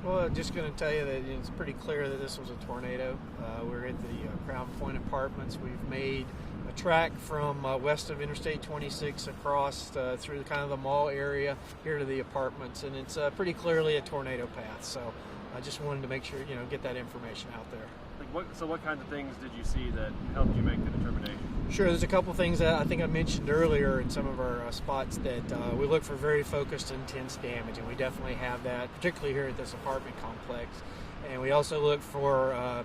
Well, just going to tell you that it's pretty clear that this was a tornado. We're at the Crown Pointe apartments. We've made a track from west of Interstate 26 across through kind of the mall area here to the apartments, and it's pretty clearly a tornado path. So I just wanted to make sure, get that information out there. So what kinds of things did you see that helped you make the determination? Sure, there's a couple things that I think I mentioned earlier in some of our spots that we look for very focused, intense damage, and we definitely have that, particularly here at this apartment complex. And we also look for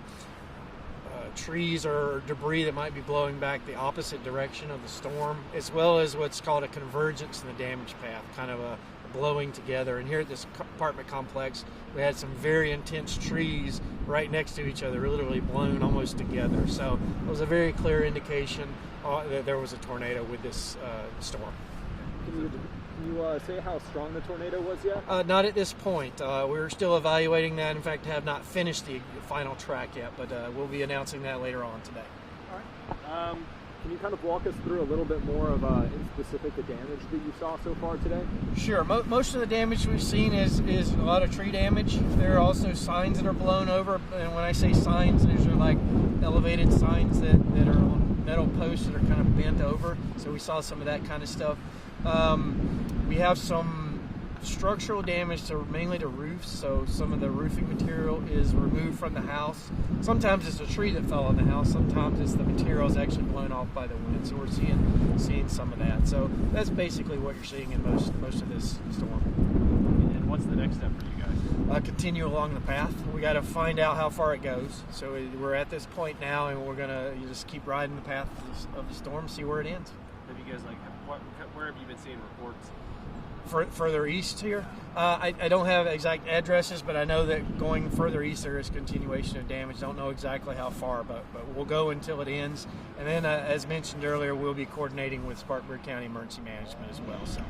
trees or debris that might be blowing back the opposite direction of the storm, as well as what's called a convergence in the damage path, kind of a blowing together. And here at this apartment complex, we had some very intense trees right next to each other, literally blown almost together. So it was a very clear indication that there was a tornado with this storm. Can you say how strong the tornado was yet? Not at this point. We're still evaluating that. In fact, have not finished the final track yet, but we'll be announcing that later on today. All right. Can you kind of walk us through a little bit more of in specific the damage that you saw so far today? Sure. Most of the damage we've seen is a lot of tree damage. There are also signs that are blown over, and when I say signs, these are like elevated signs that are on metal posts that are kind of bent over. So we saw some of that kind of stuff. We have some structural damage mainly to roofs, so some of the roofing material is removed from the house. Sometimes it's a tree that fell on the house, sometimes it's the material is actually blown off by the wind, so we're seeing some of that. So that's basically what you're seeing in most of this storm. And what's the next step for you guys? Continue along the path. We got to find out how far it goes. So we're at this point now, and we're gonna just keep riding the path of the storm, see where it ends. Have you guys where have you been seeing reports? Further east here, I don't have exact addresses, but I know that going further east there is continuation of damage. Don't know exactly how far, but we'll go until it ends. And then, as mentioned earlier, we'll be coordinating with Spartanburg County Emergency Management as well. So.